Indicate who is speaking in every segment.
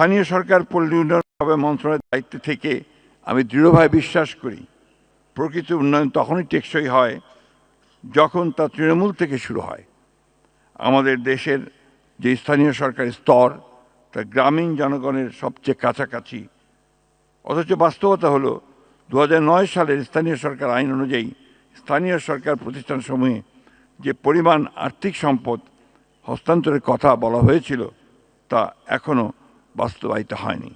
Speaker 1: স্থানীয় সরকার পল্লী উন্নয়ন মন্ত্রণালয়ের দায়িত্বে থেকে আমি দৃঢ়ভাবে বিশ্বাস করি প্রকৃত উন্নয়ন তখনই টেকসই হয় যখন তা তৃণমূল থেকে শুরু হয়। আমাদের দেশের যে স্থানীয় সরকারের স্তর তা গ্রামীণ জনগণের সবচেয়ে কাছাকাছি, অথচ বাস্তবতা হলো 2009 সালের স্থানীয় সরকার আইন অনুযায়ী স্থানীয় সরকার প্রতিষ্ঠানসমূহে যে পরিমাণ আর্থিক সম্পদ হস্তান্তরের কথা বলা হয়েছিল তা এখনও বাস্তবায়িত হয়নি।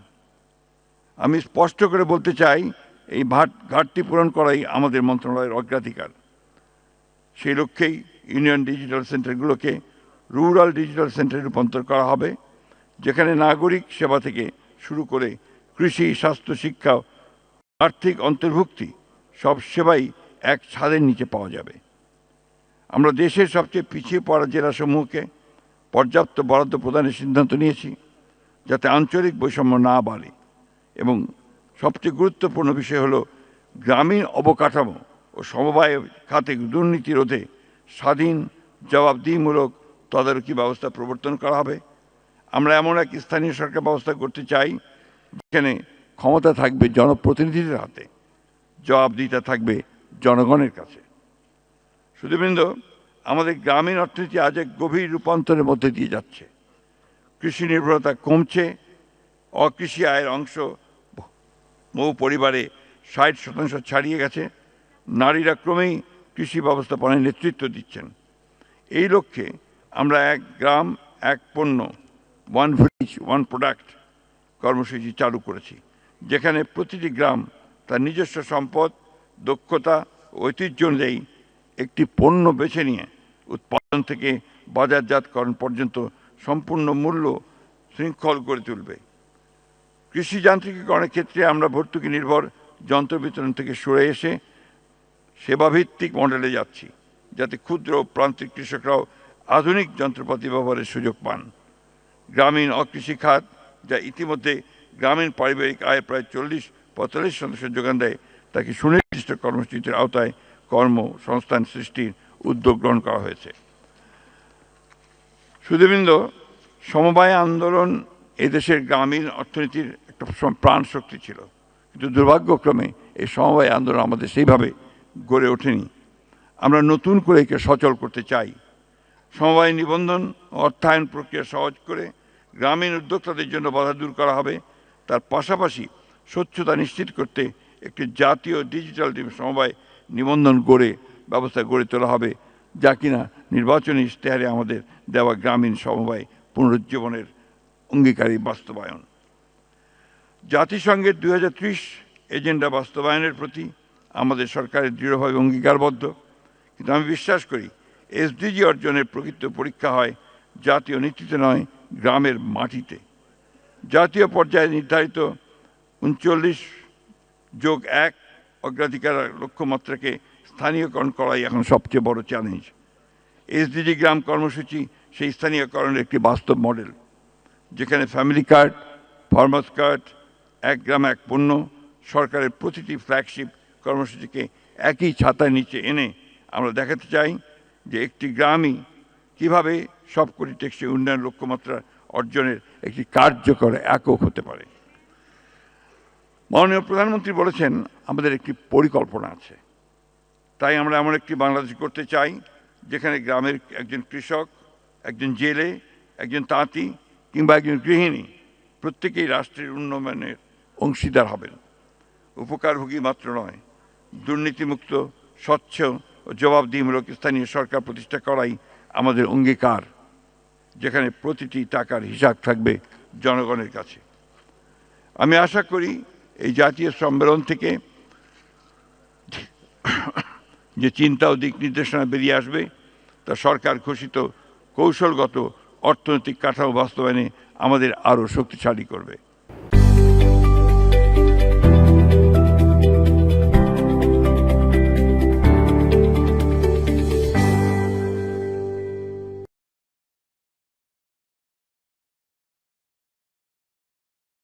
Speaker 1: আমি স্পষ্ট করে বলতে চাই, এই ঘাটতি পূরণ করাই আমাদের মন্ত্রণালয়ের অগ্রাধিকার। সেই লক্ষ্যেই ইউনিয়ন ডিজিটাল সেন্টারগুলোকে রুরাল ডিজিটাল সেন্টারে রূপান্তর করা হবে, যেখানে নাগরিক সেবা থেকে শুরু করে কৃষি, স্বাস্থ্য, শিক্ষা, আর্থিক অন্তর্ভুক্তি সব সেবাই এক ছাদের নিচে পাওয়া যাবে। আমরা দেশের সবচেয়ে পিছিয়ে পড়া জেলাসমূহকে পর্যাপ্ত বরাদ্দ প্রদানের সিদ্ধান্ত নিয়েছি, যাতে আঞ্চলিক বৈষম্য না বাড়ে। এবং সবচেয়ে গুরুত্বপূর্ণ বিষয় হলো গ্রামীণ অবকাঠামো ও সমবায় খাতে দুর্নীতি রোধে স্বাধীন, জবাবদিহিমূলক তদারকি ব্যবস্থা প্রবর্তন করা হবে। আমরা এমন এক স্থানীয় সরকার ব্যবস্থা করতে চাই যেখানে ক্ষমতা থাকবে জনপ্রতিনিধিদের হাতে, জবাবদিহিতা থাকবে জনগণের কাছে। সুধীবৃন্দ, আমাদের গ্রামীণ অর্থনীতি আজ এক গভীর রূপান্তরের মধ্যে দিয়ে যাচ্ছে। কৃষি নির্ভরতা কমছে, অকৃষি আয়ের অংশ বহু পরিবারে 60% ছাড়িয়ে গেছে। নারীরা ক্রমেই কৃষি ব্যবস্থাপনায় নেতৃত্ব দিচ্ছেন। এই লক্ষ্যে আমরা এক গ্রাম এক পণ্য, ওয়ান ভিলেজ ওয়ান প্রোডাক্ট কর্মসূচি চালু করেছি, যেখানে প্রতিটি গ্রাম তার নিজস্ব সম্পদ, দক্ষতা, ঐতিহ্য অনুযায়ী একটি পণ্য বেছে নিয়ে উৎপাদন থেকে বাজারজাতকরণ পর্যন্ত সম্পূর্ণ মূল্য শৃঙ্খল গড়ে তুলবে। কৃষি যান্ত্রিকীকরণের ক্ষেত্রে আমরা ভর্তুকি নির্ভর যন্ত্র বিতরণ থেকে সরে এসে সেবাভিত্তিক মডেলে যাচ্ছি, যাতে ক্ষুদ্র প্রান্তিক কৃষকরাও আধুনিক যন্ত্রপাতি ব্যবহারের সুযোগ পান। গ্রামীণ অকৃষি খাত, যা ইতিমধ্যে গ্রামীণ পারিবারিক আয়ের প্রায় 40-45% যোগান দেয়, তাকে সুনির্দিষ্ট কর্মসূচির আওতায় কর্মসংস্থান সৃষ্টির উদ্যোগ গ্রহণ করা হয়েছে। সুধীবৃন্দ, সমবায় আন্দোলন এদেশের গ্রামীণ অর্থনীতির একটা প্রাণ শক্তি ছিল, কিন্তু দুর্ভাগ্যক্রমে এই সমবায় আন্দোলন আমাদের সেইভাবে গড়ে ওঠেনি। আমরা নতুন করে একে সচল করতে চাই। সমবায় নিবন্ধন ও অর্থায়ন প্রক্রিয়া সহজ করে গ্রামীণ উদ্যোক্তাদের জন্য বাধা দূর করা হবে। তার পাশাপাশি স্বচ্ছতা নিশ্চিত করতে একটি জাতীয় ডিজিটাল সমবায় নিবন্ধন ব্যবস্থা গড়ে তোলা হবে, যা কিনা নির্বাচনী ইশতেহারে আমাদের দেওয়া গ্রামীণ সমবায় পুনরুজ্জীবনের অঙ্গীকারী বাস্তবায়ন। জাতিসংঘের 2030 এজেন্ডা বাস্তবায়নের প্রতি আমাদের সরকারের দৃঢ়ভাবে অঙ্গীকারবদ্ধ, কিন্তু আমি বিশ্বাস করি এসডিজি অর্জনের প্রকৃত পরীক্ষা হয় জাতীয় নীতিতে নয়, গ্রামের মাটিতে। জাতীয় পর্যায়ে নির্ধারিত 39+1 অগ্রাধিকার লক্ষ্যমাত্রাকে স্থানীয়করণ করাই এখন সবচেয়ে বড় চ্যালেঞ্জ। এসডিজি গ্রাম কর্মসূচি সেই স্থানীয়করণের একটি বাস্তব মডেল, যেখানে ফ্যামিলি কার্ড, ফার্মার্স কার্ড, এক গ্রাম এক পণ্য সরকারের প্রতিটি ফ্ল্যাগশিপ কর্মসূচিকে একই ছাতার নিচে এনে আমরা দেখাতে চাই যে একটি গ্রামই কীভাবে সবকটি টেকসই উন্নয়ন লক্ষ্যমাত্রা অর্জনের একটি কার্যকর একক হতে পারে। মাননীয় প্রধানমন্ত্রী বলেছেন আমাদের একটি পরিকল্পনা আছে, তাই আমরা এমন একটি বাংলাদেশ করতে চাই যেখানে গ্রামের একজন কৃষক, একজন জেলে, একজন তাঁতি কিংবা একজন গৃহিণী প্রত্যেকেই রাষ্ট্রের উন্নয়নের অংশীদার হবেন। উপকারভোগী মাত্র নয়, দুর্নীতিমুক্ত, স্বচ্ছ ও জবাবদিহিমূলক স্থানীয় সরকার প্রতিষ্ঠা করাই আমাদের অঙ্গীকার, যেখানে প্রতিটি টাকার হিসাব থাকবে জনগণের কাছে। আমি আশা করি এই জাতীয় সম্মেলন থেকে যে চিন্তা ও দিক নির্দেশনা বেরিয়ে আসবে তা সরকার ঘোষিত কৌশলগত অর্থনৈতিক কাঠামো বাস্তবায়নে আমাদের আরও শক্তিশালী করবে।